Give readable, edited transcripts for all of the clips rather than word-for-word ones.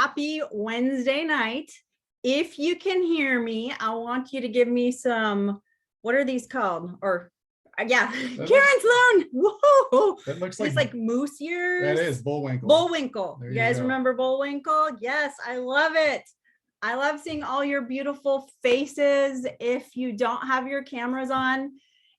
happy Wednesday night. If you can hear me, I want you to give me some, what are these called? Or yeah, Karen Sloan. Whoa. That looks like moose ears. That is Bullwinkle. Bullwinkle. You guys go. Remember Bullwinkle? Yes, I love it. I love seeing all your beautiful faces. If you don't have your cameras on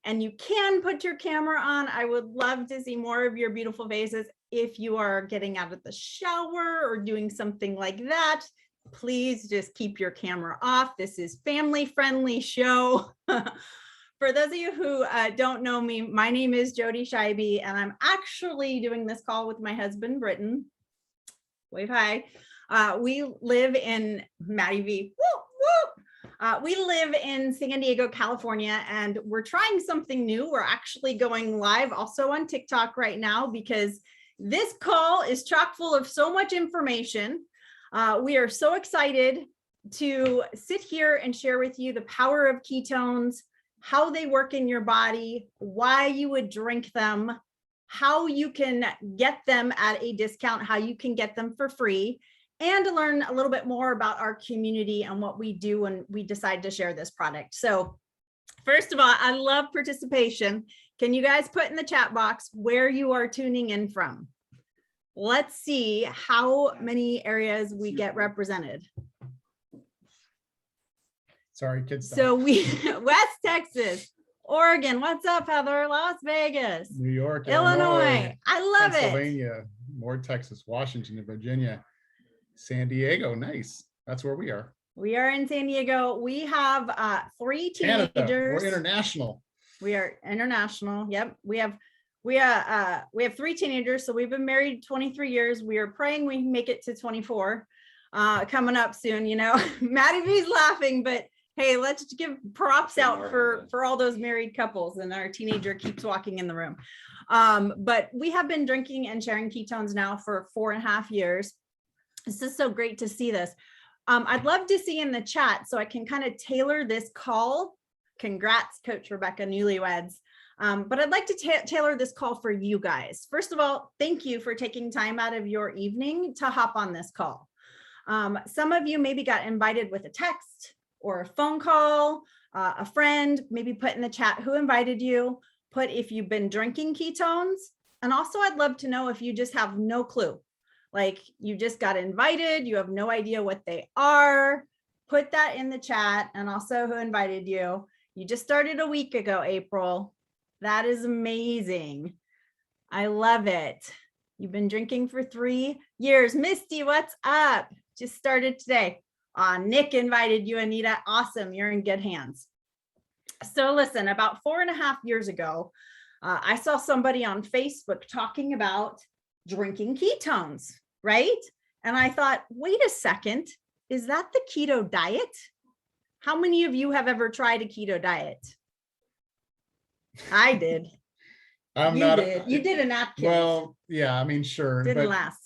and you can put your camera on, I would love to see more of your beautiful faces. If you are getting out of the shower or doing something like that, please just keep your camera off. This is family-friendly show. For those of you who don't know me, my name is Jodi Scheibi, and I'm actually doing this call with my husband, Britton. Wave hi. We live in Maddie V. Woo, woo. We live in San Diego, California, and we're trying something new. We're actually going live also on TikTok right now because this call is chock full of so much information. We are so excited to sit here and share with you the power of ketones, how they work in your body, why you would drink them, how you can get them at a discount, how you can get them for free, and to learn a little bit more about our community and what we do when we decide to share this product. So first of all, I love participation. Can you guys put in the chat box where you are tuning in from? Let's see how many areas we get represented. Sorry, kids. So we, West Texas, Oregon, what's up, Heather? Las Vegas, New York, Illinois. I love it. Pennsylvania, more Texas, Washington, and Virginia, San Diego. Nice. That's where we are. We are in San Diego. We have 3 teenagers. Canada. We're international. We are international. Yep. We have 3 teenagers. So we've been married 23 years. We are praying we make it to 24 coming up soon. You know, Maddie V's laughing, but hey, let's give props out for all those married couples, and our teenager keeps walking in the room. But we have been drinking and sharing ketones now for 4.5 years. This is so great to see this. I'd love to see in the chat so I can kind of tailor this call. Congrats, Coach Rebecca, newlyweds. But I'd like to tailor this call for you guys. First of all, thank you for taking time out of your evening to hop on this call. Some of you maybe got invited with a text or a phone call, a friend, maybe put in the chat who invited you, put if you've been drinking ketones. And also I'd love to know if you just have no clue, like you just got invited, you have no idea what they are, put that in the chat, and also who invited you. You just started a week ago, April. That is amazing. I love it. You've been drinking for 3 years. Misty, what's up? Just started today. Nick invited you, Anita. Awesome. You're in good hands. So listen, about 4.5 years ago, I saw somebody on Facebook talking about drinking ketones, right? And I thought, wait a second, is that the keto diet? How many of you have ever tried a keto diet? I did. You did a napkin. Well, yeah, I mean, sure. Didn't last.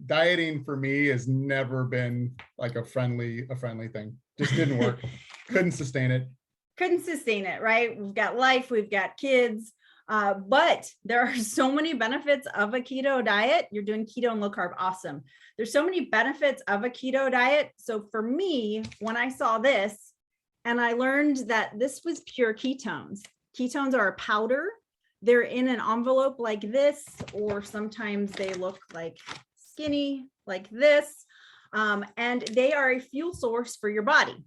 Dieting for me has never been like a friendly thing. Just didn't work. Couldn't sustain it. Couldn't sustain it, right? We've got life, we've got kids, but there are so many benefits of a keto diet. You're doing keto and low carb, awesome. There's so many benefits of a keto diet. So for me, when I saw this and I learned that this was pure ketones. Ketones are a powder. They're in an envelope like this, or sometimes they look like skinny like this, and they are a fuel source for your body.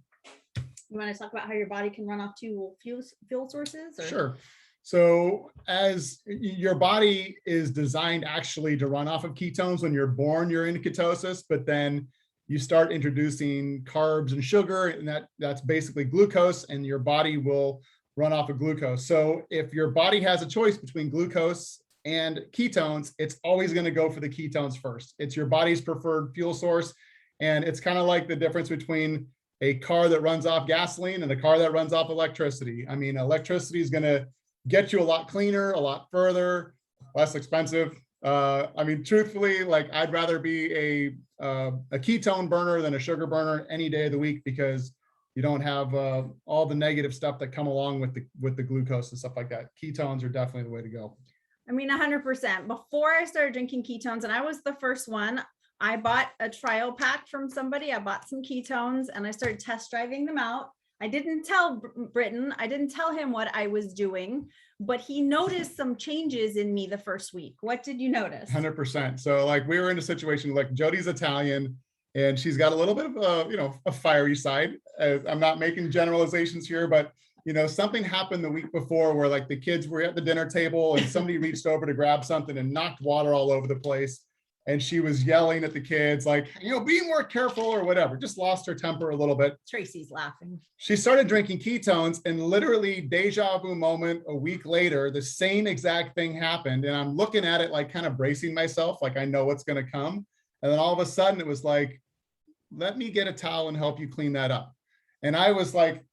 You want to talk about how your body can run off 2 fuel sources? Or? Sure. So as your body is designed actually to run off of ketones, when you're born, you're in ketosis, but then you start introducing carbs and sugar, and that's basically glucose, and your body will run off of glucose. So if your body has a choice between glucose and ketones, it's always going to go for the ketones first. It's your body's preferred fuel source. And it's kind of like the difference between a car that runs off gasoline and a car that runs off electricity. I mean, electricity is going to get you a lot cleaner, a lot further, less expensive. I mean, truthfully, like I'd rather be a ketone burner than a sugar burner any day of the week, because you don't have all the negative stuff that come along with the glucose and stuff like that. Ketones are definitely the way to go. I mean, 100%. Before I started drinking ketones, and I was the first one, I bought a trial pack from somebody. I bought some ketones and I started test driving them out. I didn't tell Britton, I didn't tell him what I was doing, but he noticed some changes in me the first week. What did you notice? 100%. So like we were in a situation like Jodi's Italian and she's got a little bit of a fiery side. I'm not making generalizations here, but something happened the week before where like the kids were at the dinner table and somebody reached over to grab something and knocked water all over the place. And she was yelling at the kids like, be more careful or whatever, just lost her temper a little bit. Tracy's laughing. She started drinking ketones and literally deja vu moment a week later, the same exact thing happened. And I'm looking at it like kind of bracing myself, like I know what's going to come. And then all of a sudden it was like, let me get a towel and help you clean that up. And I was like,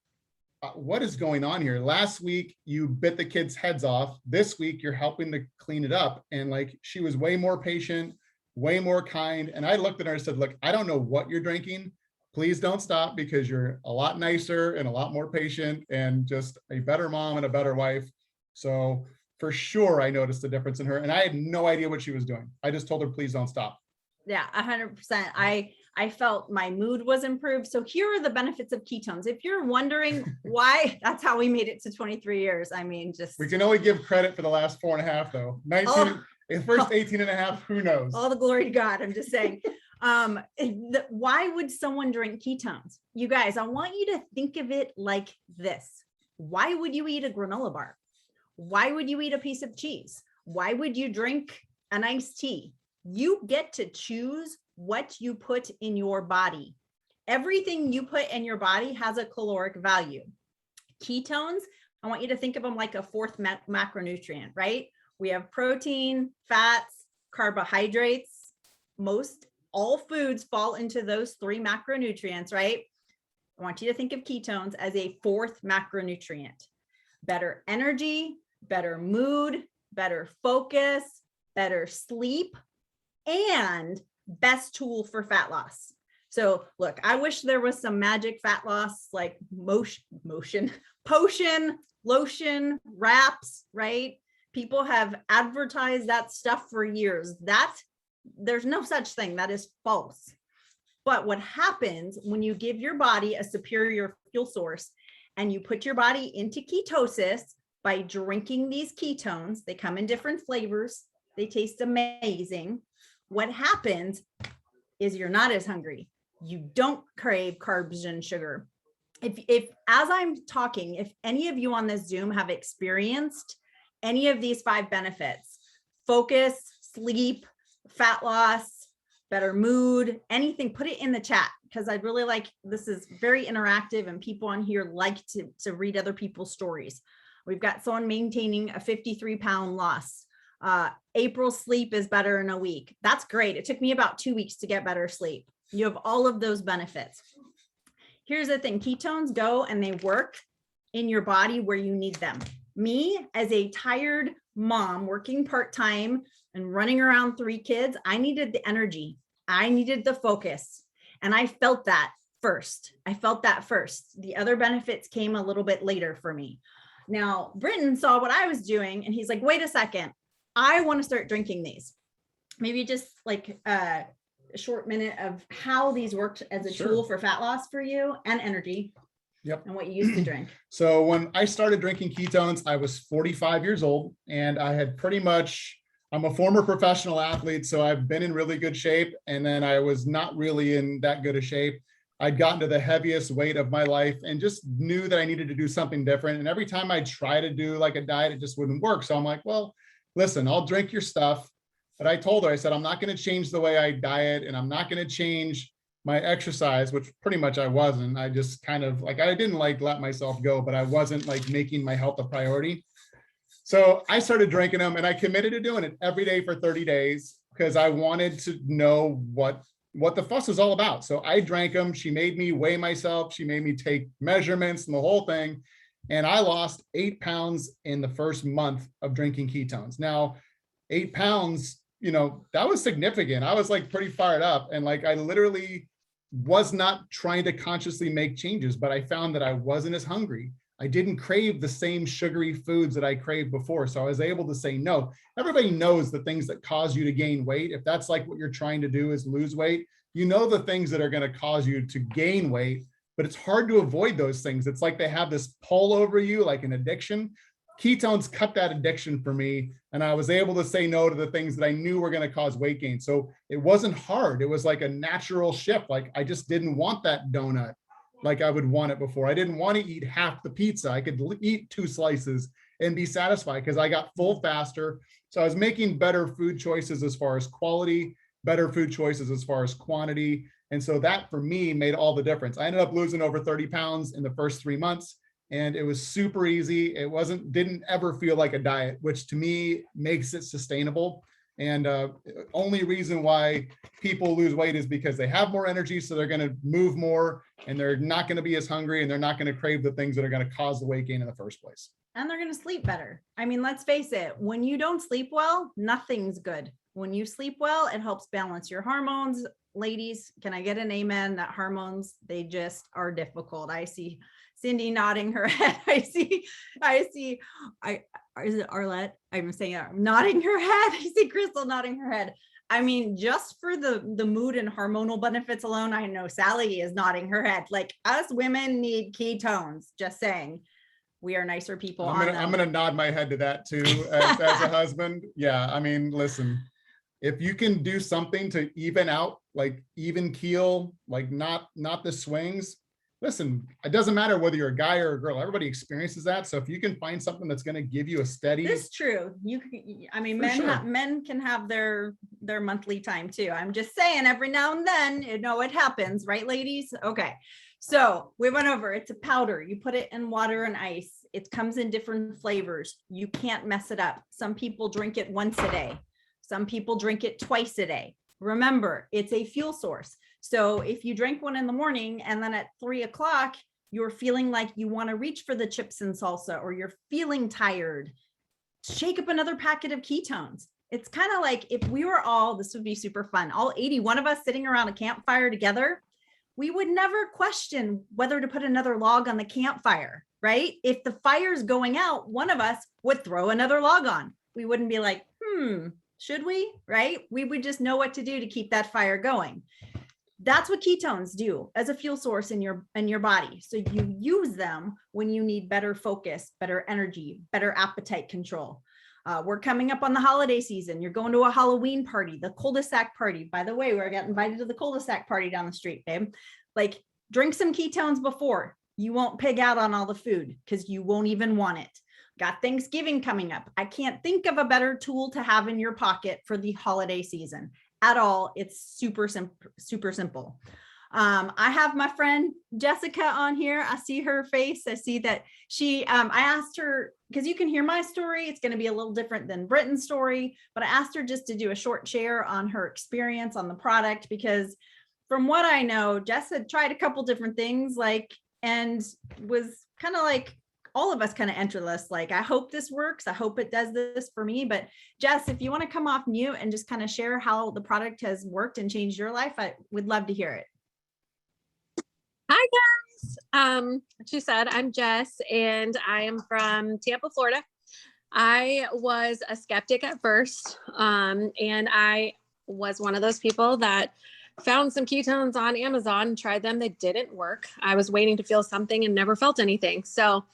what is going on here? Last week, you bit the kids' heads off. This week, you're helping to clean it up. And like, she was way more patient, way more kind. And I looked at her and said, look, I don't know what you're drinking. Please don't stop because you're a lot nicer and a lot more patient and just a better mom and a better wife. So for sure, I noticed the difference in her and I had no idea what she was doing. I just told her, please don't stop. Yeah, 100%. I felt my mood was improved. So here are the benefits of ketones. If you're wondering why, that's how we made it to 23 years. I mean, we can only give credit for the last 4.5 though. 19, the first 18.5, who knows? All the glory to God. I'm just saying. Why would someone drink ketones? You guys, I want you to think of it like this. Why would you eat a granola bar? Why would you eat a piece of cheese? Why would you drink an iced tea? You get to choose what you put in your body. Everything you put in your body has a caloric value. Ketones, I want you to think of them like a fourth macronutrient, right? We have protein, fats, carbohydrates. All foods fall into those 3 macronutrients, right? I want you to think of ketones as a fourth macronutrient. Better energy, better mood, better focus, better sleep, and best tool for fat loss. So look, I wish there was some magic fat loss, like potion, lotion, wraps, right? People have advertised that stuff for years. There's no such thing. That is false. But what happens when you give your body a superior fuel source and you put your body into ketosis by drinking these ketones, they come in different flavors. They taste amazing. What happens is you're not as hungry. You don't crave carbs and sugar. If as I'm talking, if any of you on this Zoom have experienced any of these 5 benefits, focus, sleep, fat loss, better mood, anything, put it in the chat because I'd really like, this is very interactive and people on here like to read other people's stories. We've got someone maintaining a 53-pound loss. April's sleep is better in a week. That's great. It took me about 2 weeks to get better sleep. You have all of those benefits. Here's the thing. Ketones go and they work in your body where you need them. Me, as a tired mom working part-time and running around 3 kids, I needed the energy. I needed the focus. And I felt that first. The other benefits came a little bit later for me. Now, Britton saw what I was doing and he's like, wait a second. I want to start drinking these. Maybe just like a short minute of how these worked as a tool for fat loss for you and energy. Yep. And what you used to drink. So when I started drinking ketones, I was 45 years old and I had I'm a former professional athlete, so I've been in really good shape. And then I was not really in that good a shape. I'd gotten to the heaviest weight of my life and just knew that I needed to do something different. And every time I try to do like a diet, it just wouldn't work. So I'm like, well, listen, I'll drink your stuff. But I told her, I said, I'm not going to change the way I diet and I'm not going to change my exercise, which pretty much I wasn't. I just kind of like, I didn't like let myself go, but I wasn't like making my health a priority. So I started drinking them and I committed to doing it every day for 30 days because I wanted to know what the fuss was all about. So I drank them. She made me weigh myself. She made me take measurements and the whole thing. And I lost 8 pounds in the first month of drinking ketones. Now, 8 pounds, that was significant. I was like pretty fired up. And like, I literally was not trying to consciously make changes, but I found that I wasn't as hungry. I didn't crave the same sugary foods that I craved before. So I was able to say no. Everybody knows the things that cause you to gain weight. If that's like what you're trying to do is lose weight, you know the things that are going to cause you to gain weight, but it's hard to avoid those things. It's like they have this pull over you, like an addiction. Ketones cut that addiction for me, and I was able to say no to the things that I knew were going to cause weight gain. So it wasn't hard. It was like a natural shift. Like I just didn't want that donut like I would want it before. I didn't want to eat half the pizza. I could eat 2 slices and be satisfied because I got full faster. So I was making better food choices as far as quality, better food choices as far as quantity. And so that for me made all the difference. I ended up losing over 30 pounds in the first 3 months, and it was super easy. It didn't ever feel like a diet, which to me makes it sustainable. And only reason why people lose weight is because they have more energy, so they're going to move more, and they're not going to be as hungry, and they're not going to crave the things that are going to cause the weight gain in the first place. And they're going to sleep better. I mean, let's face it, when you don't sleep well, nothing's good. When you sleep well, it helps balance your hormones. Ladies, can I get an amen that hormones, they just are difficult. I see Cindy nodding her head. I see, is it Arlette? I'm saying it, nodding her head. I see Crystal nodding her head. I mean, just for the mood and hormonal benefits alone, I know Sally is nodding her head. Like, us women need ketones, just saying. We are nicer people. I'm gonna nod my head to that too, as a husband. Yeah, I mean, listen, if you can do something to even out, like even keel, like not the swings, listen, it doesn't matter whether you're a guy or a girl, everybody experiences that. So if you can find something that's going to give you a steady. It's true. I mean, men can have their monthly time too. I'm just saying, every now and then, it happens, right, ladies? Okay. So we went over, it's a powder. You put it in water and ice. It comes in different flavors. You can't mess it up. Some people drink it once a day. Some people drink it twice a day. Remember, it's a fuel source. So if you drink one in the morning and then at 3 o'clock, you're feeling like you want to reach for the chips and salsa, or you're feeling tired, shake up another packet of ketones. It's kind of like if we were all, this would be super fun, all 81 of us sitting around a campfire together, we would never question whether to put another log on the campfire, right? If the fire's going out, one of us would throw another log on. We wouldn't be like, should we, right? We would just know what to do to keep that fire going. That's what ketones do as a fuel source in your body. So you use them when you need better focus, better energy, better appetite control. We're coming up on the holiday season. You're going to a Halloween party, the cul-de-sac party. By the way, we're getting invited to the cul-de-sac party down the street, babe. Like, drink some ketones before. You won't pig out on all the food because you won't even want it. Got Thanksgiving coming up. I can't think of a better tool to have in your pocket for the holiday season at all. It's super simple. I have my friend Jessica on here. I see her face. I see that she, I asked her, because you can hear my story. It's going to be a little different than Britton's story, but I asked her just to do a short share on her experience on the product, because from what I know, Jess had tried a couple different things, and was kind of like all of us kind of enter this, like, I hope this works. I hope it does this for me. But Jess, if you want to come off mute and just kind of share how the product has worked and changed your life, I would love to hear it. Hi guys. She said, I'm Jess and I am from Tampa, Florida. I was a skeptic at first. And I was one of those people that found some ketones on Amazon and tried them. They didn't work. I was waiting to feel something and never felt anything. So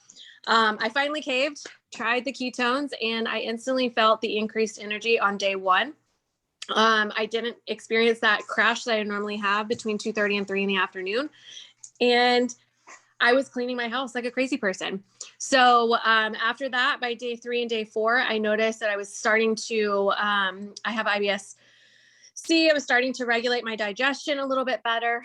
I finally caved, tried the ketones, and I instantly felt the increased energy on day one. I didn't experience that crash that I normally have between 2:30 and 3 in the afternoon. And I was cleaning my house like a crazy person. So after that, by day 3 and day 4, I noticed that I was starting to, I have IBS-C. I was starting to regulate my digestion a little bit better.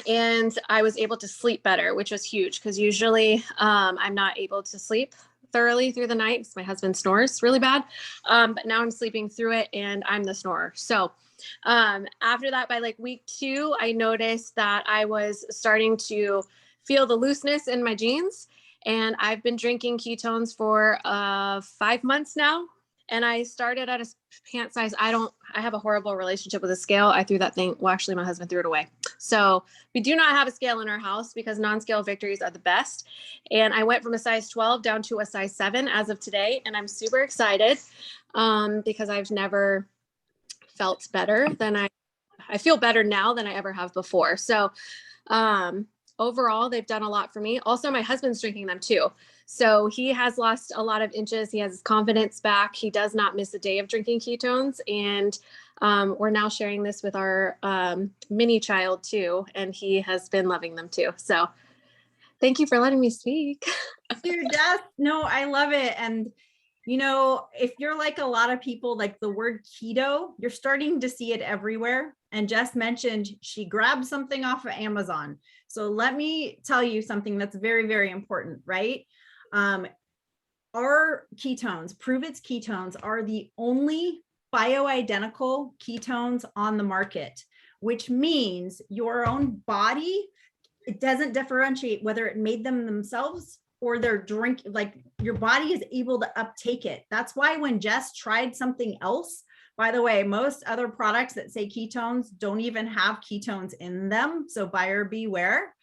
And I was able to sleep better, which was huge because usually I'm not able to sleep thoroughly through the night because my husband snores really bad. But now I'm sleeping through it and I'm the snorer. So after that, by like week 2, I noticed that I was starting to feel the looseness in my jeans, and I've been drinking ketones for 5 months now. And I started at a pant size. I have a horrible relationship with a scale. I threw that thing. Well, actually my husband threw it away. So we do not have a scale in our house because non-scale victories are the best. And I went from a size 12 down to a size 7 as of today. And I'm super excited because I've never felt better than I feel better now than I ever have before. So overall, they've done a lot for me. Also, my husband's drinking them too. So he has lost a lot of inches. He has his confidence back. He does not miss a day of drinking ketones. And we're now sharing this with our mini child too. And he has been loving them too. So thank you for letting me speak. Dude, Jess, no, I love it. And you know, if you're like a lot of people, like the word keto, you're starting to see it everywhere. And Jess mentioned she grabbed something off of Amazon. So let me tell you something that's very, very important, right? Our ketones, Pruvit's ketones, are the only bioidentical ketones on the market, which means your own body, it doesn't differentiate whether it made them themselves or they're drinking, like your body is able to uptake it. That's why when Jess tried something else, by the way, most other products that say ketones don't even have ketones in them. So buyer beware.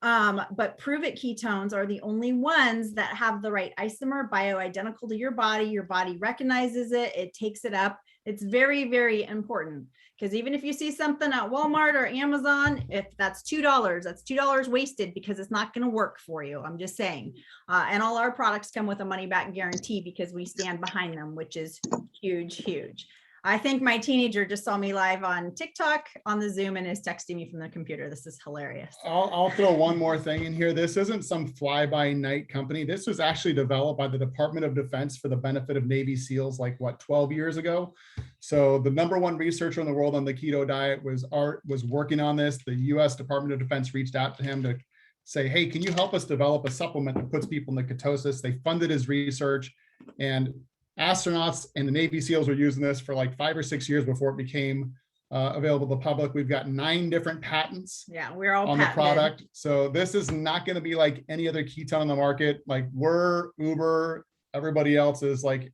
But Pruvit ketones are the only ones that have the right isomer, bioidentical to your body. Your body recognizes it, it takes it up. It's very, very important because even if you see something at Walmart or Amazon, if that's $2 wasted because it's not going to work for you. I'm just saying. And all our products come with a money back guarantee because we stand behind them, which is huge, huge. I think my teenager just saw me live on TikTok on the Zoom and is texting me from the computer. This is hilarious. I'll throw one more thing in here. This isn't some fly-by-night company. This was actually developed by the Department of Defense for the benefit of Navy SEALs like, what, 12 years ago? So the #1 researcher in the world on the keto diet was working on this. The US Department of Defense reached out to him to say, hey, can you help us develop a supplement that puts people into ketosis? They funded his research, and astronauts and the Navy SEALs were using this for like 5 or 6 years before it became available to the public. We've got 9 different patents we're all on patented. the product. So this is not going to be like any other ketone on the market. Like we're Uber, everybody else is like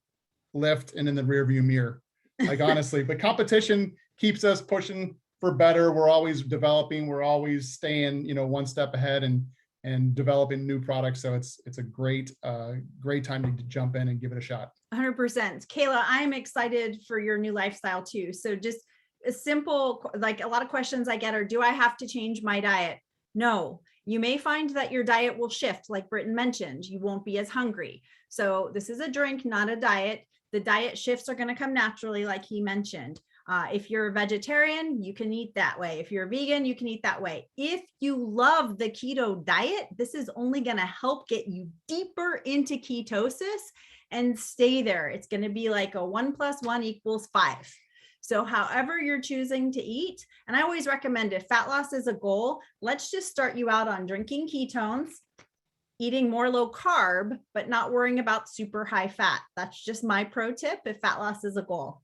Lyft and in the rearview mirror. Like honestly, but competition keeps us pushing for better. We're always developing. We're always staying, one step ahead and developing new products. So it's a great time to jump in and give it a shot. 100%. Kayla, I'm excited for your new lifestyle too. So just a simple, like a lot of questions I get are, do I have to change my diet? No, you may find that your diet will shift. Like Britton mentioned, you won't be as hungry. So this is a drink, not a diet. The diet shifts are going to come naturally, like he mentioned. If you're a vegetarian, you can eat that way. If you're a vegan, you can eat that way. If you love the keto diet, this is only going to help get you deeper into ketosis and stay there. It's going to be like a 1 + 1 = 5. So however you're choosing to eat, and I always recommend if fat loss is a goal, let's just start you out on drinking ketones, eating more low carb, but not worrying about super high fat. That's just my pro tip if fat loss is a goal.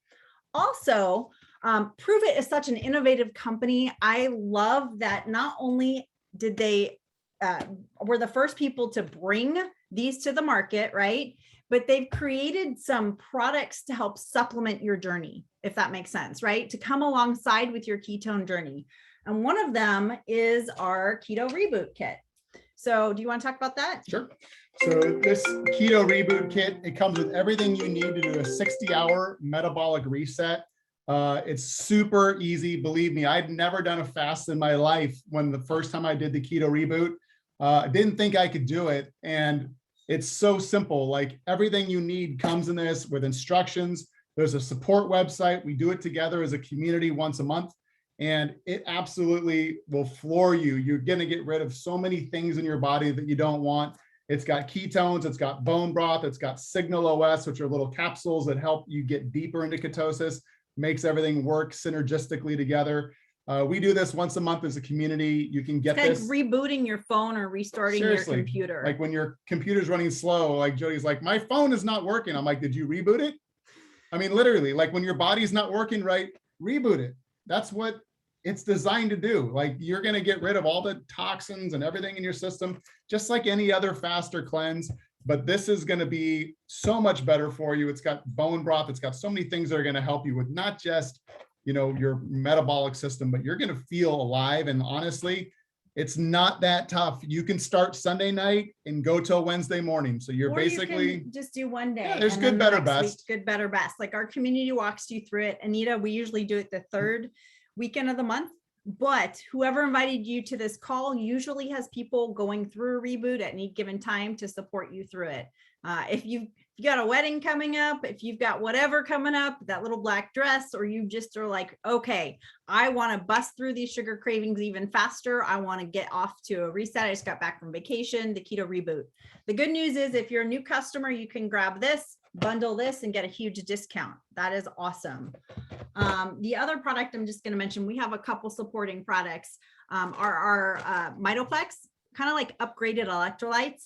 Also, Pruvit is such an innovative company. I love that not only did they were the first people to bring these to the market, right? But they've created some products to help supplement your journey, if that makes sense, right? To come alongside with your ketone journey. And one of them is our Keto Reboot Kit. So do you want to talk about that? Sure. So this Keto Reboot Kit, it comes with everything you need to do a 60-hour metabolic reset. It's super easy. Believe me, I'd never done a fast in my life when the first time I did the Keto Reboot. I didn't think I could do it. And it's so simple. Like everything you need comes in this with instructions. There's a support website. We do it together as a community once a month. And it absolutely will floor you. You're going to get rid of so many things in your body that you don't want. It's got ketones, it's got bone broth, it's got Signal OS, which are little capsules that help you get deeper into ketosis, makes everything work synergistically together. We do this once a month as a community. You can get it's this. Like rebooting your phone or restarting Seriously, your computer. Like when your computer's running slow, like Jodi's like, my phone is not working. I'm like, did you reboot it? I mean, literally, like when your body's not working right, reboot it. That's what it's designed to do. Like you're going to get rid of all the toxins and everything in your system, just like any other fast or cleanse. But this is going to be so much better for you. It's got bone broth. It's got so many things that are going to help you with not just your metabolic system, but you're going to feel alive. And honestly, it's not that tough. You can start Sunday night and go till Wednesday morning. So you're Or basically you can just do one day. Yeah, there's and good, then the better, next week, best. good, better, best. Like our community walks you through it. Anita, we usually do it the third weekend of the month, but whoever invited you to this call usually has people going through a reboot at any given time to support you through it. If you got a wedding coming up, if you've got whatever coming up, that little black dress, or you just are like, okay, I want to bust through these sugar cravings even faster. I want to get off to a reset. I just got back from vacation, the keto reboot. The good news is if you're a new customer, you can grab this, bundle this, and get a huge discount. That is awesome. The other product I'm just going to mention, we have a couple supporting products, are our Mitoplex, kind of like upgraded electrolytes.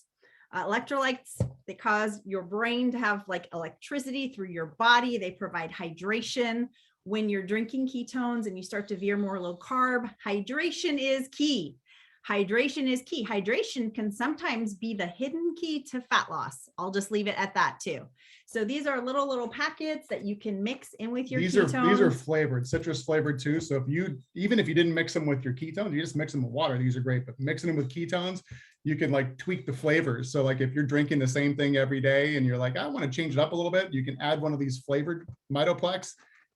Electrolytes, they cause your brain to have like electricity through your body. They provide hydration. When you're drinking ketones and you start to veer more low carb, hydration is key. Hydration is key. Hydration can sometimes be the hidden key to fat loss. I'll just leave it at that too. So these are little packets that you can mix in with your ketones. These are flavored, citrus flavored too. So even if you didn't mix them with your ketones, you just mix them with water. These are great, but mixing them with ketones, you can like tweak the flavors. So like if you're drinking the same thing every day and you're like, I want to change it up a little bit, you can add one of these flavored Mitoplex,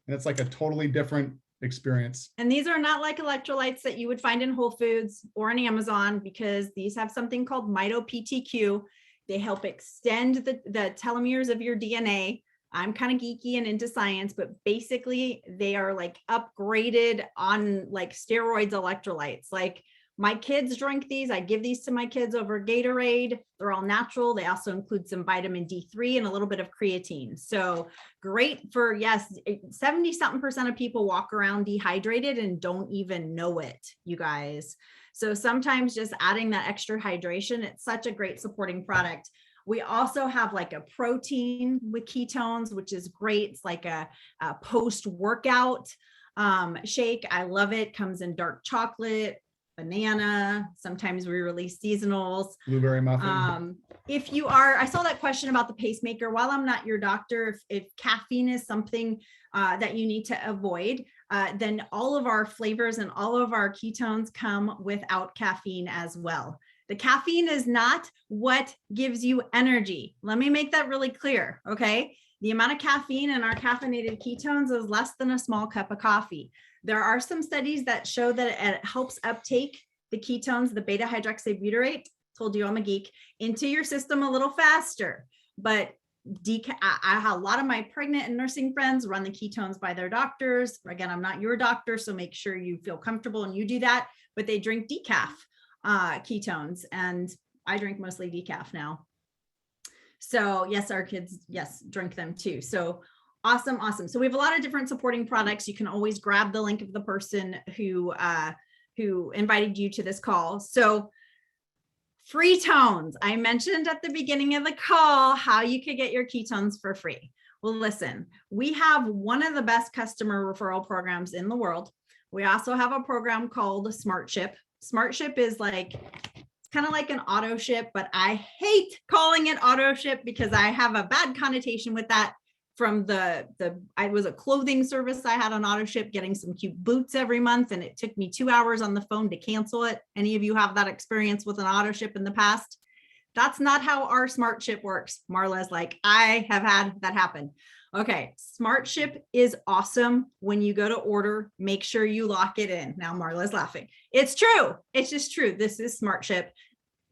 and it's like a totally different experience. And these are not like electrolytes that you would find in Whole Foods or on Amazon, because these have something called MitoPTQ. They help extend the telomeres of your DNA. I'm kind of geeky and into science, but basically they are like upgraded on like steroids electrolytes. Like my kids drink these. I give these to my kids over Gatorade. They're all natural. They also include some vitamin D3 and a little bit of creatine. So great for, yes, 70-something% of people walk around dehydrated and don't even know it, you guys. So sometimes just adding that extra hydration, it's such a great supporting product. We also have like a protein with ketones, which is great. It's like a post-workout shake. I love it. Comes in dark chocolate, banana. Sometimes we release seasonals. Blueberry muffin. I saw that question about the pacemaker. While I'm not your doctor, if caffeine is something that you need to avoid, then all of our flavors and all of our ketones come without caffeine as well. The caffeine is not what gives you energy. Let me make that really clear, okay? The amount of caffeine in our caffeinated ketones is less than a small cup of coffee. There are some studies that show that it helps uptake the ketones, the beta hydroxybutyrate, told you I'm a geek, into your system a little faster. But I have a lot of my pregnant and nursing friends run the ketones by their doctors. Again, I'm not your doctor, so make sure you feel comfortable and you do that. But they drink decaf ketones, and I drink mostly decaf now. So yes, our kids, yes, drink them too. So awesome. So we have a lot of different supporting products. You can always grab the link of the person who invited you to this call. So free tones. I mentioned at the beginning of the call how you could get your ketones for free. Well, listen, we have one of the best customer referral programs in the world. We also have a program called Smart Ship. Smart Ship is like, it's kind of like an auto ship, but I hate calling it auto ship because I have a bad connotation with that from I was a clothing service. I had on auto ship getting some cute boots every month, and it took me 2 hours on the phone to cancel it. Any of you have that experience with an auto ship in the past? That's not how our Smart Ship works. Marla's like, I have had that happen. Okay, Smart Ship is awesome. When you go to order, make sure you lock it in. Now Marla's laughing. It's true. It's just true. This is Smart Ship,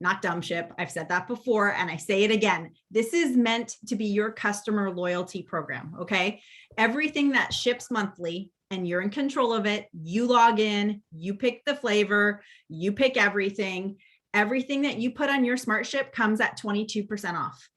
not Dumb Ship. I've said that before, and I say it again. This is meant to be your customer loyalty program, okay? Everything that ships monthly and you're in control of it, you log in, you pick the flavor, you pick everything. Everything that you put on your Smart Ship comes at 22% off.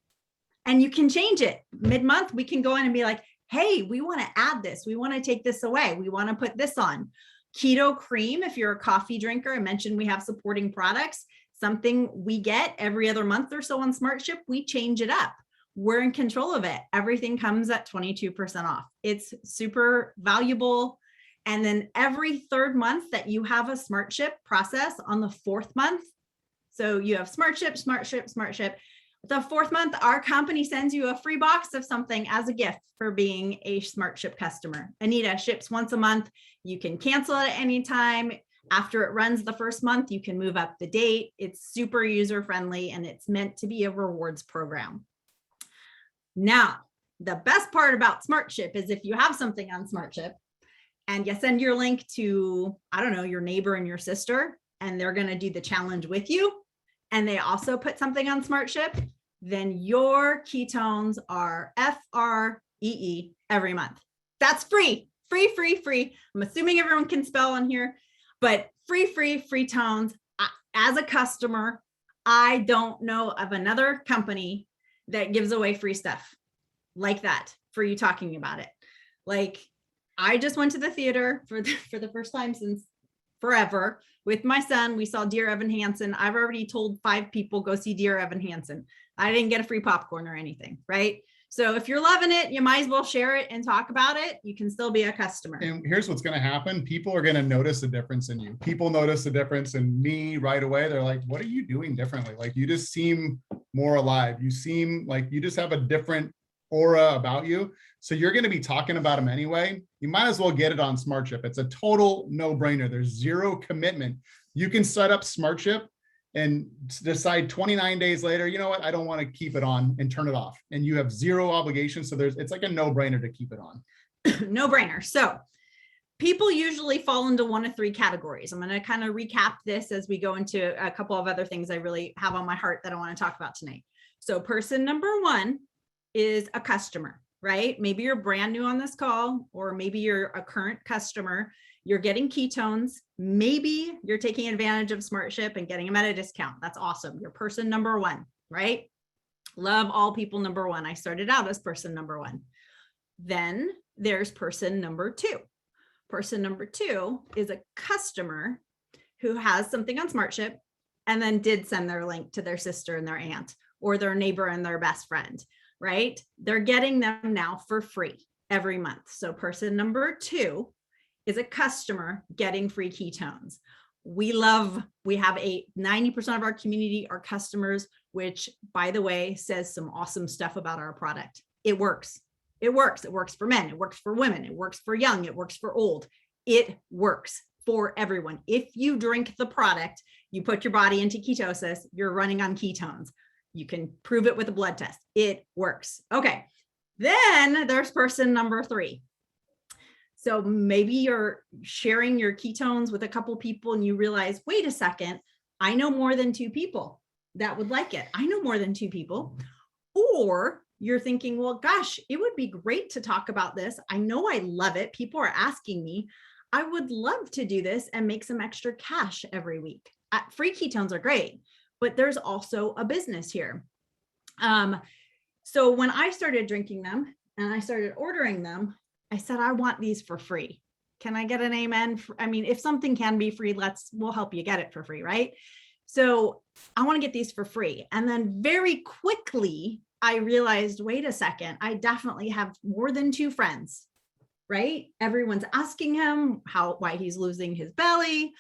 And you can change it mid-month. We can go in and be like, hey, we want to add this. We want to take this away. We want to put this on. Keto cream, if you're a coffee drinker, I mentioned we have supporting products, something we get every other month or so on Smart Ship, we change it up. We're in control of it. Everything comes at 22% off. It's super valuable. And then every third month that you have a Smart Ship process on the fourth month, so you have Smart Ship, Smart Ship, Smart Ship. the 4th month, our company sends you a free box of something as a gift for being a Smart Ship customer. Anita ships once a month. You can cancel it at any time. After it runs the 1st month, you can move up the date. It's super user-friendly, and it's meant to be a rewards program. Now, the best part about Smart Ship is if you have something on Smart Ship and you send your link to, I don't know, your neighbor and your sister, and they're going to do the challenge with you, and they also put something on Smart Ship, then your ketones are FREE every month. That's free. I'm assuming everyone can spell on here, but free tones. As a customer, I don't know of another company that gives away free stuff like that for you talking about it. Like, I just went to the theater for the first time since forever with my son. We saw Dear Evan Hansen. I've already told 5 people go see Dear Evan Hansen. I didn't get a free popcorn or anything, right? So if you're loving it, you might as well share it and talk about it. You can still be a customer. And here's what's going to happen. People are going to notice a difference in you. People notice the difference in me right away. They're like, what are you doing differently? Like, you just seem more alive. You seem like you just have a different aura about you. So you're going to be talking about them anyway. You might as well get it on Smart Ship. It's a total no-brainer. There's zero commitment. You can set up Smart Ship and decide 29 days later, you know what, I don't want to keep it on, and turn it off. And you have zero obligation. So it's like a no-brainer to keep it on. No-brainer. So people usually fall into one of 3 categories. I'm going to kind of recap this as we go into a couple of other things I really have on my heart that I want to talk about tonight. So person number 1 is a customer, right? Maybe you're brand new on this call, or maybe you're a current customer. You're getting ketones. Maybe you're taking advantage of Smart Ship and getting them at a discount. That's awesome. You're person number 1, right? Love all people number 1. I started out as person number 1. Then there's person number 2. Person number 2 is a customer who has something on Smart Ship and then did send their link to their sister and their aunt, or their neighbor and their best friend, right? They're getting them now for free every month. So person number 2 is a customer getting free ketones. We have 90% of our community are customers, which, by the way, says some awesome stuff about our product. It works. It works. It works for men. It works for women. It works for young. It works for old. It works for everyone. If you drink the product, you put your body into ketosis, you're running on ketones. You can prove it with a blood test. It works. Okay. Then there's person number 3. So maybe you're sharing your ketones with a couple people and you realize, wait a second, I know more than 2 people that would like it. I know more than 2 people. Or you're thinking, well, gosh, it would be great to talk about this. I know I love it. People are asking me. I would love to do this and make some extra cash every week. Free ketones are great, but there's also a business here. So when I started drinking them and I started ordering them, I said, I want these for free. Can I get an amen? I mean, if something can be free, we'll help you get it for free, right? So I want to get these for free. And then very quickly, I realized, wait a second, I definitely have more than 2 friends, right? Everyone's asking him why he's losing his belly.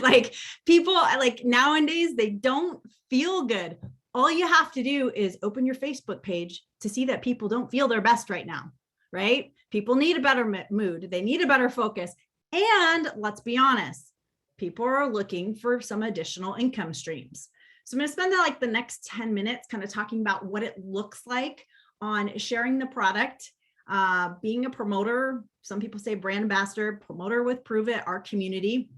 Like, people, like, nowadays, they don't feel good. All you have to do is open your Facebook page to see that people don't feel their best right now, right? People need a better mood. They need a better focus. And let's be honest, people are looking for some additional income streams. So I'm going to spend the next 10 minutes kind of talking about what it looks like on sharing the product, being a promoter. Some people say brand ambassador, promoter with Pruvit, our community.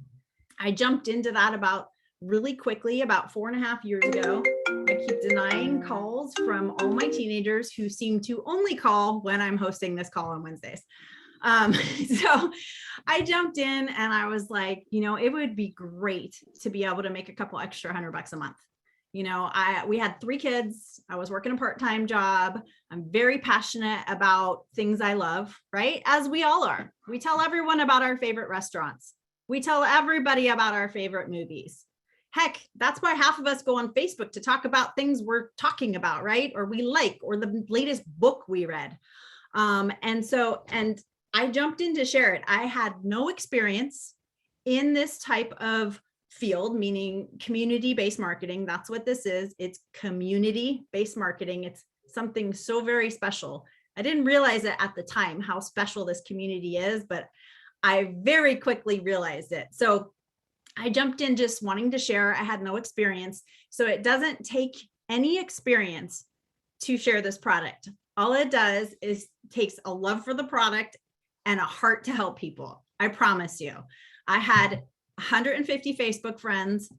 I jumped into that really quickly about 4.5 years ago. I keep denying calls from all my teenagers who seem to only call when I'm hosting this call on Wednesdays. So I jumped in and I was like, it would be great to be able to make a couple extra $100 a month. We had 3 kids. I was working a part-time job. I'm very passionate about things I love, right? As we all are. We tell everyone about our favorite restaurants. We tell everybody about our favorite movies. Heck, that's why half of us go on Facebook to talk about things we're talking about, right? Or we like, or the latest book we read. And I jumped in to share it. I had no experience in this type of field, meaning community-based marketing. That's what this is. It's community-based marketing. It's something so very special. I didn't realize it at the time, how special this community is, but I very quickly realized it. So I jumped in just wanting to share. I had no experience. So it doesn't take any experience to share this product. All it does is takes a love for the product and a heart to help people. I promise you. I had 150 Facebook friends.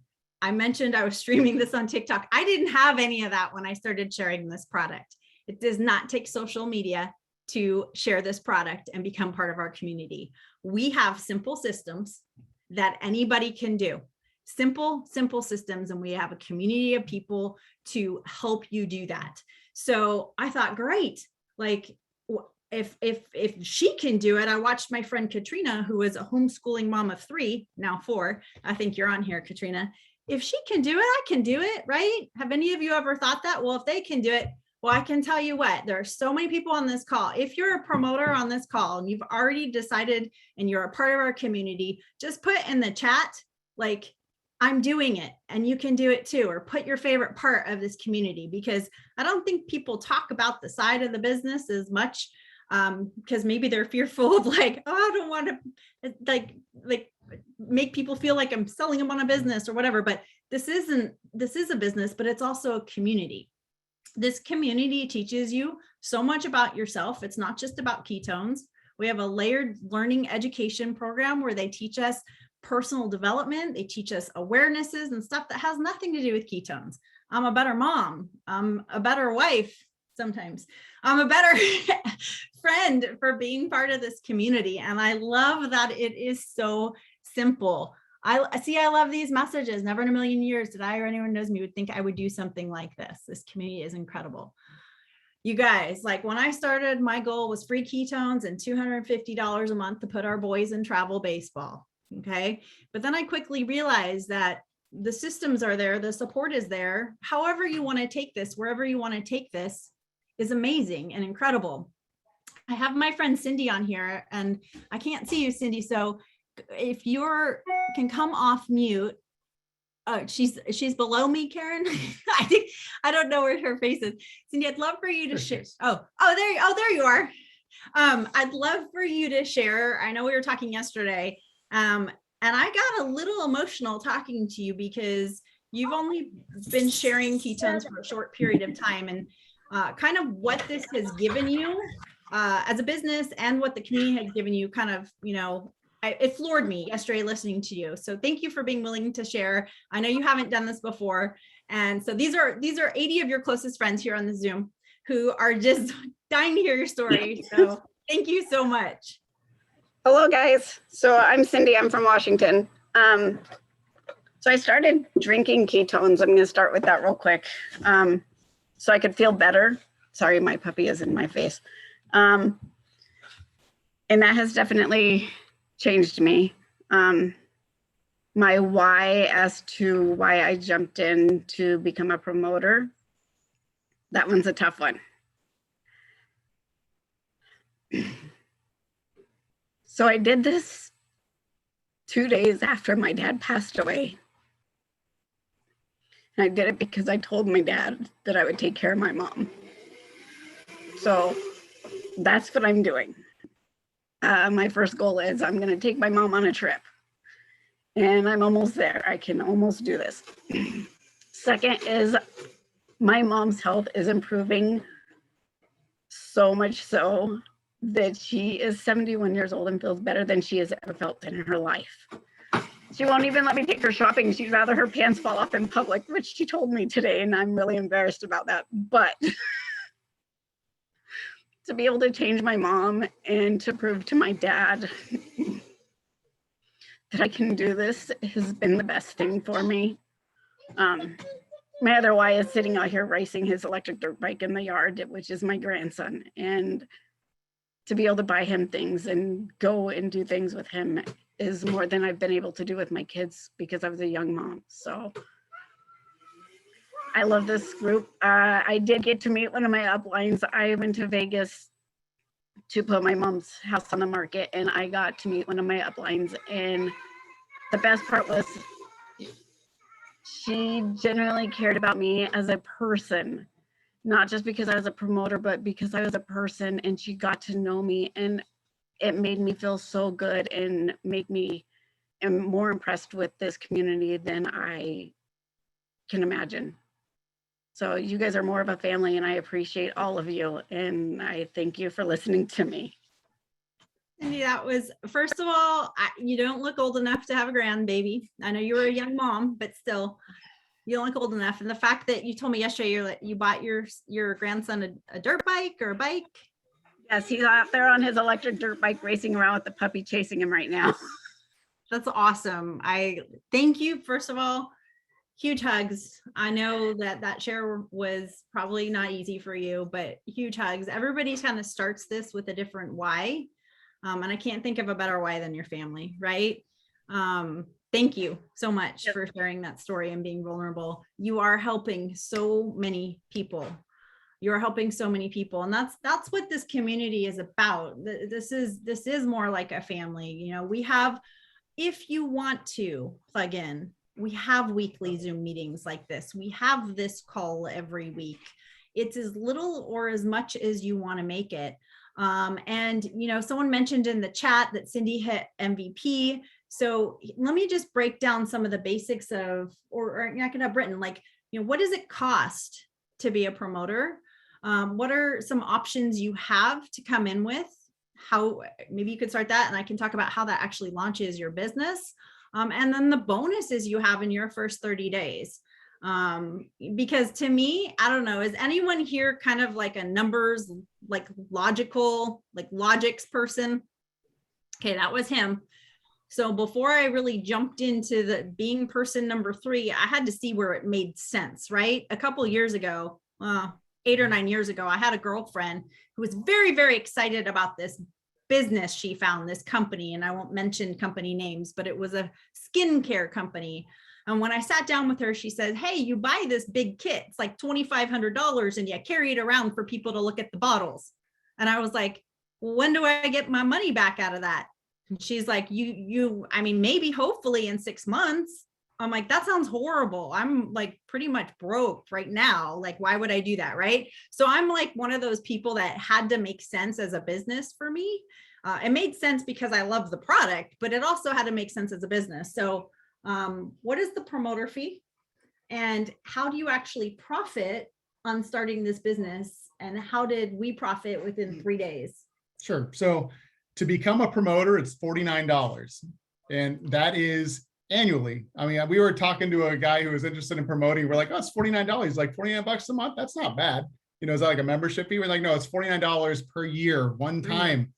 I mentioned I was streaming this on TikTok. I didn't have any of that when I started sharing this product. It does not take social media to share this product and become part of our community. We have simple systems that anybody can do. Simple systems, and we have a community of people to help you do that. So I thought, great, like if she can do it. I watched my friend Katrina, who is a homeschooling mom of 3, now 4. I think you're on here, Katrina. If she can do it, I can do it, right? Have any of you ever thought that? Well, if they can do it, well, I can tell you what, there are so many people on this call. If you're a promoter on this call and you've already decided and you're a part of our community, just put in the chat, like, I'm doing it and you can do it too, or put your favorite part of this community, because I don't think people talk about the side of the business as much, because maybe they're fearful of like, oh, I don't want to like make people feel like I'm selling them on a business or whatever. But this is a business, but it's also a community. This community teaches you so much about yourself. It's not just about ketones. We have a layered learning education program where they teach us personal development. They teach us awarenesses and stuff that has nothing to do with ketones. I'm a better mom. I'm a better wife. Sometimes I'm a better friend for being part of this community. And I love that it is so simple. I love these messages. Never in a million years did I or anyone knows me would think I would do something like this. This community is incredible. You guys, like when I started, my goal was free ketones and $250 a month to put our boys in travel baseball. Okay. But then I quickly realized that the systems are there. The support is there. However you want to take this, wherever you want to take this is amazing and incredible. I have my friend Cindy on here and I can't see you, Cindy. So if you're can come off mute. She's below me, Karen. I don't know where her face is. Cindy, I'd love for you to share. There you are. I'd love for you to share. I know we were talking yesterday, and I got a little emotional talking to you because you've only been sharing ketones for a short period of time, and kind of what this has given you as a business and what the community has given you. Kind of, it floored me yesterday listening to you. So thank you for being willing to share. I know you haven't done this before. And so these are 80 of your closest friends here on the Zoom who are just dying to hear your story. So thank you so much. Hello, guys. So I'm Cindy. I'm from Washington. So I started drinking ketones. I'm going to start with that real quick. So I could feel better. Sorry, my puppy is in my face. And that has definitely changed me. My why as to why I jumped in to become a promoter, that one's a tough one. So I did this 2 days after my dad passed away. And I did it because I told my dad that I would take care of my mom. So that's what I'm doing. My first goal is I'm going to take my mom on a trip. And I'm almost there. I can almost do this. Second is my mom's health is improving so much so that she is 71 years old and feels better than she has ever felt in her life. She won't even let me take her shopping. She'd rather her pants fall off in public, which she told me today, and I'm really embarrassed about that. But to be able to change my mom and to prove to my dad that I can do this has been the best thing for me. My other why is sitting out here racing his electric dirt bike in the yard, which is my grandson. And to be able to buy him things and go and do things with him is more than I've been able to do with my kids because I was a young mom. So I love this group. I did get to meet one of my uplines. I went to Vegas to put my mom's house on the market, and I got to meet one of my uplines. And the best part was She genuinely cared about me as a person, not just because I was a promoter, but because I was a person, and she got to know me, and it made me feel so good and make me am more impressed with this community than I can imagine. So you guys are more of a family, and I appreciate all of you, and I thank you for listening to me. Cindy, that was, first of all, you don't look old enough to have a grandbaby. I know you were a young mom, but still, you don't look old enough. And the fact that you told me yesterday you bought your grandson a dirt bike or a bike. Yes, he's out there on his electric dirt bike racing around with the puppy chasing him right now. That's awesome. I thank you. First of all, huge hugs. I know that share was probably not easy for you, but huge hugs. Everybody kind of starts this with a different why. And I can't think of a better why than your family, right? Thank you so much for sharing that story and being vulnerable. You are helping so many people. You're helping so many people. And that's what this community is about. This is more like a family. You know, we have, if you want to plug in, we have weekly Zoom meetings like this. We have this call every week. It's as little or as much as you want to make it. And, you know, someone mentioned in the chat that Cindy hit MVP. So let me just break down some of the basics of, or I can have Britton, like, you know, what does it cost to be a promoter? What are some options you have to come in with? How, maybe you could start that, and I can talk about how that actually launches your business. And then the bonuses you have in your first 30 days. Because to me, I don't know, is anyone here kind of like a numbers, like logical, like logics person? Okay, that was him. So before I really jumped into the being person number 3, I had to see where it made sense, right? A couple of years ago, 8 or 9 years ago, I had a girlfriend who was very, very excited about this business she found, this company, and I won't mention company names, but it was a skincare company. And when I sat down with her, she said, hey, you buy this big kit, it's like $2,500, and you carry it around for people to look at the bottles. And I was like, well, when do I get my money back out of that? And she's like, I mean, maybe hopefully in 6 months. I'm like, that sounds horrible. I'm like pretty much broke right now. Like, why would I do that? Right. So I'm like one of those people that had to make sense as a business for me. It made sense because I love the product, but it also had to make sense as a business. So what is the promoter fee, and how do you actually profit on starting this business? And how did we profit within 3 days? Sure. So to become a promoter, it's $49, and that is annually. I mean, we were talking to a guy who was interested in promoting. We're like, oh, it's $49. Like $49 a month. That's not bad. You know, is that like a membership fee? We're like, no, it's $49 per year, one time.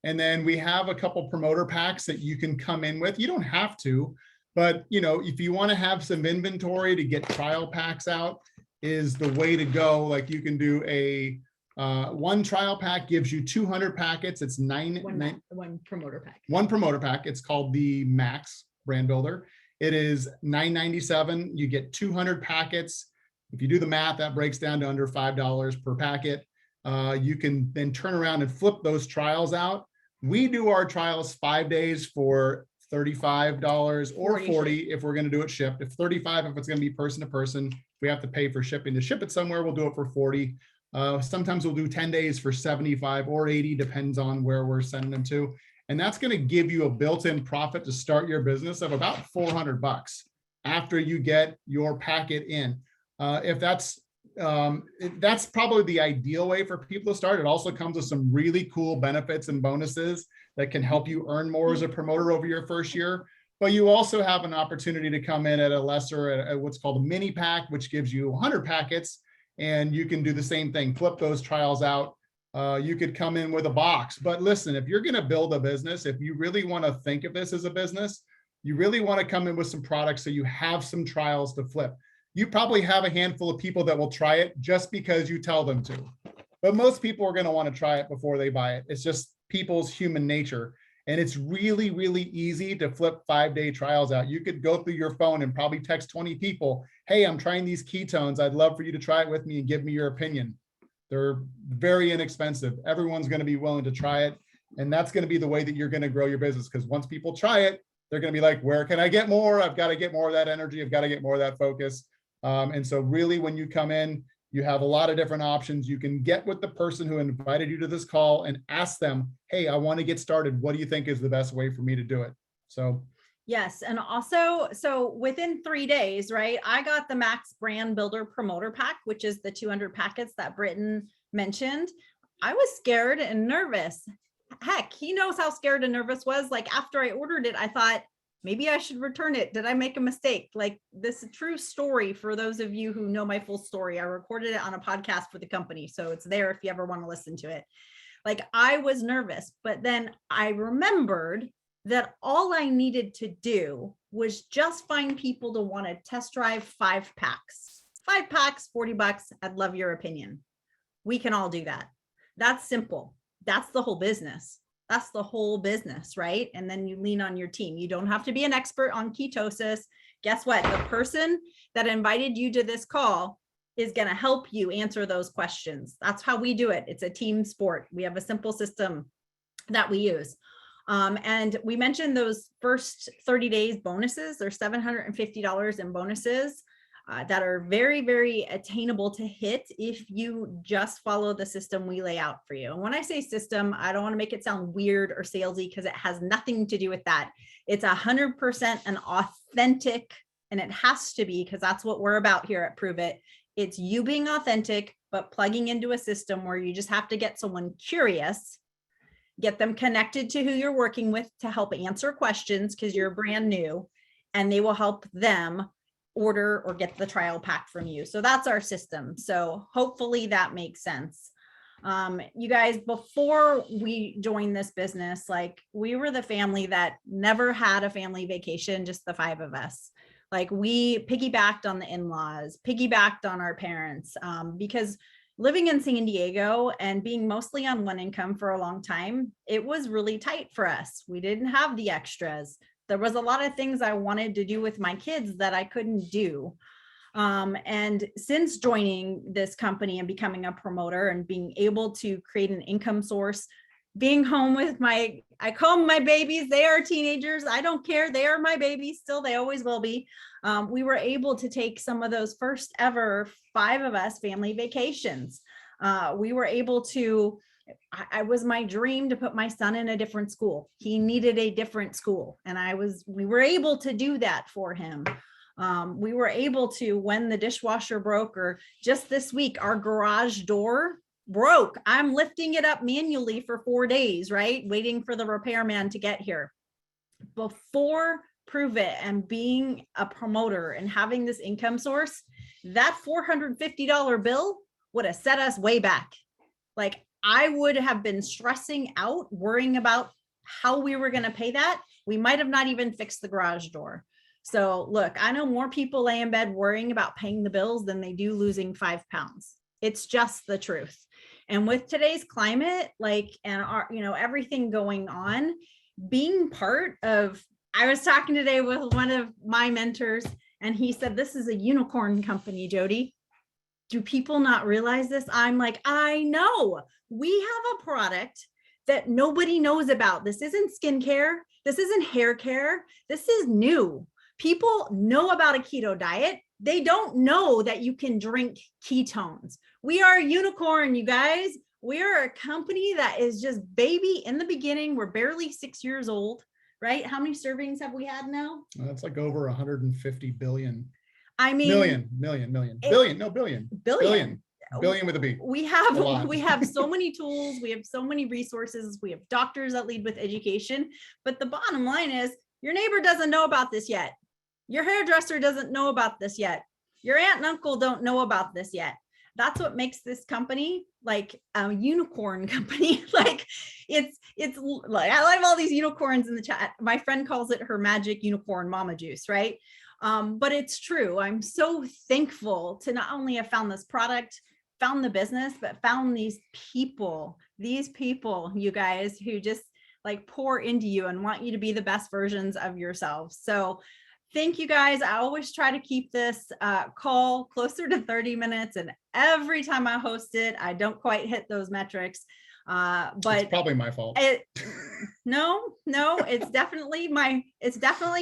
And then we have a couple promoter packs that you can come in with. You don't have to, but you know, if you want to have some inventory to get trial packs out, is the way to go. Like you can do a one trial pack gives you 200 packets. It's one promoter pack. One promoter pack. It's called the Max Brand Builder. It is $9.97. You get 200 packets. If you do the math, that breaks down to under $5 per packet. You can then turn around and flip those trials out. We do our trials 5 days for $35 or $40 if we're going to do it shipped. If $35, if it's going to be person to person, we have to pay for shipping. To ship it somewhere, we'll do it for $40. Sometimes we'll do 10 days for $75 or $80, depends on where we're sending them to. And that's going to give you a built-in profit to start your business of about $400 after you get your packet in. If that's probably the ideal way for people to start. It also comes with some really cool benefits and bonuses that can help you earn more as a promoter over your first year. But you also have an opportunity to come in at a lesser, at what's called a mini pack, which gives you 100 packets, and you can do the same thing, flip those trials out. You could come in with a box. But listen, if you're going to build a business, if you really want to think of this as a business, you really want to come in with some products so you have some trials to flip. You probably have a handful of people that will try it just because you tell them to. But most people are going to want to try it before they buy it. It's just people's human nature. And it's really, really easy to flip 5-day trials out. You could go through your phone and probably text 20 people, hey, I'm trying these ketones. I'd love for you to try it with me and give me your opinion. They're very inexpensive. Everyone's going to be willing to try it. And that's going to be the way that you're going to grow your business. Because once people try it, they're going to be like, where can I get more? I've got to get more of that energy. I've got to get more of that focus. And so really, when you come in, you have a lot of different options. You can get with the person who invited you to this call and ask them, hey, I want to get started. What do you think is the best way for me to do it? So yes. And also, so within 3 days, right, I got the Max Brand Builder Promoter Pack, which is the 200 packets that Britton mentioned. I was scared and nervous. Heck, he knows how scared and nervous was. Like after I ordered it, I thought maybe I should return it. Did I make a mistake? Like this is a true story for those of you who know my full story. I recorded it on a podcast for the company, so it's there if you ever want to listen to it. Like I was nervous, but then I remembered that all I needed to do was just find people to want to test drive 5 packs. 5 packs, $40. I'd love your opinion. We can all do that. That's simple. That's the whole business. That's the whole business, right? And then you lean on your team. You don't have to be an expert on ketosis. Guess what? The person that invited you to this call is going to help you answer those questions. That's how we do it. It's a team sport. We have a simple system that we use. And we mentioned those first 30 days bonuses. There's $750 in bonuses that are very, very attainable to hit if you just follow the system we lay out for you. And when I say system, I don't want to make it sound weird or salesy because it has nothing to do with that. It's 100% an authentic, and it has to be because that's what we're about here at Pruvit. It's you being authentic, but plugging into a system where you just have to get someone curious, get them connected to who you're working with to help answer questions because you're brand new, and they will help them order or get the trial pack from you. So that's our system. So hopefully that makes sense. You guys, before we joined this business, like we were the family that never had a family vacation, just the 5 of us. Like we piggybacked on the in-laws, piggybacked on our parents, because living in San Diego and being mostly on one income for a long time, it was really tight for us. We didn't have the extras. There was a lot of things I wanted to do with my kids that I couldn't do. And since joining this company and becoming a promoter and being able to create an income source, being home with I call them my babies, they are teenagers. I don't care. They are my babies still. They always will be. We were able to take some of those first ever 5 of us family vacations. We were able to, I was my dream to put my son in a different school. He needed a different school. And we were able to do that for him. We were able to, when the dishwasher broke, or just this week, our garage door broke. I'm lifting it up manually for 4 days, right? Waiting for the repairman to get here. Before Pruvit and being a promoter and having this income source, that $450 bill would have set us way back. Like I would have been stressing out, worrying about how we were going to pay that. We might have not even fixed the garage door. So look, I know more people lay in bed worrying about paying the bills than they do losing 5 pounds. It's just the truth. And with today's climate, and our, everything going on, being part of, I was talking today with one of my mentors, and he said, this is a unicorn company, Jodi. Do people not realize this? I'm like, I know. We have a product that nobody knows about. This isn't skincare. This isn't hair care. This is new. People know about a keto diet. They don't know that you can drink ketones. We are a unicorn, you guys. We are a company that is just baby in the beginning. We're barely 6 years old, right? How many servings have we had now? that's like over 150 billion. I mean, billion with a B. We have so many tools. We have so many resources. We have doctors that lead with education. But the bottom line is your neighbor doesn't know about this yet. Your hairdresser doesn't know about this yet. Your aunt and uncle don't know about this yet. That's what makes this company like a unicorn company. Like it's like, I love all these unicorns in the chat. My friend calls it her magic unicorn mama juice, right? But it's true. I'm so thankful to not only have found this product, found the business, but found these people, you guys, who just like pour into you and want you to be the best versions of yourselves. So thank you guys. I always try to keep this call closer to 30 minutes. And every time I host it, I don't quite hit those metrics. It's But probably my fault. no, it's definitely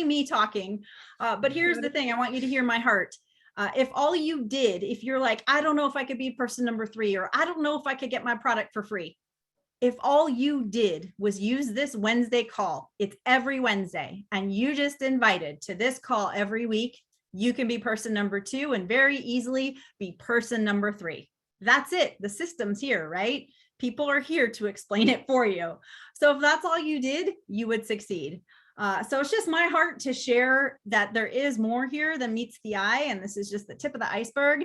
me talking. But here's the thing. I want you to hear my heart. If all you did, if you're like, I don't know if I could be person number 3, or I don't know if I could get my product for free. If all you did was use this Wednesday call, it's every Wednesday, and you just invited to this call every week, you can be person number 2 and very easily be person number 3. That's it. The system's here, right? People are here to explain it for you. So if that's all you did, you would succeed. So it's just my heart to share that there is more here than meets the eye. And this is just the tip of the iceberg.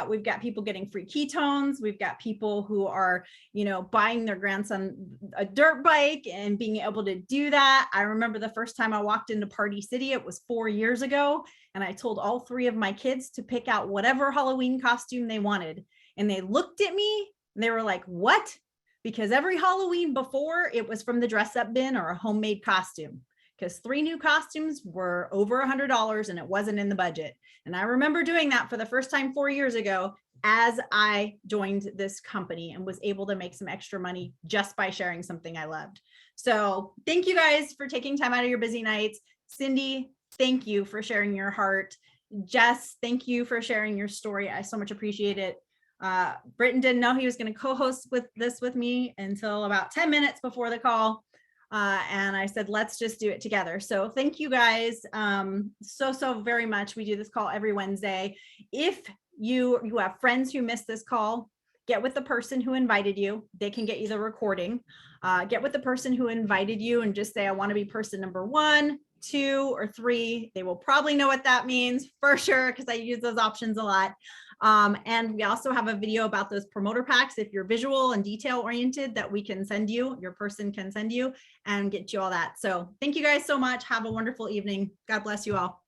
We've got people getting free ketones. We've got people who are, buying their grandson a dirt bike and being able to do that. I remember the first time I walked into Party City, it was 4 years ago. And I told all 3 of my kids to pick out whatever Halloween costume they wanted. And they looked at me and they were like, what? Because every Halloween before, it was from the dress up bin or a homemade costume. Because 3 new costumes were over $100 and it wasn't in the budget. And I remember doing that for the first time 4 years ago as I joined this company and was able to make some extra money just by sharing something I loved. So thank you guys for taking time out of your busy nights. Cindy, thank you for sharing your heart. Jess, thank you for sharing your story. I so much appreciate it. Britton didn't know he was going to co-host with me until about 10 minutes before the call. And I said, let's just do it together. So thank you guys so very much. We do this call every Wednesday. If you have friends who missed this call, get with the person who invited you. They can get you the recording. Get with the person who invited you and just say, I want to be person number 1, 2, or 3. They will probably know what that means for sure, because I use those options a lot. And we also have a video about those promoter packs. If you're visual and detail oriented, that we can send you, your person can send you and get you all that. So thank you guys so much. Have a wonderful evening. God bless you all.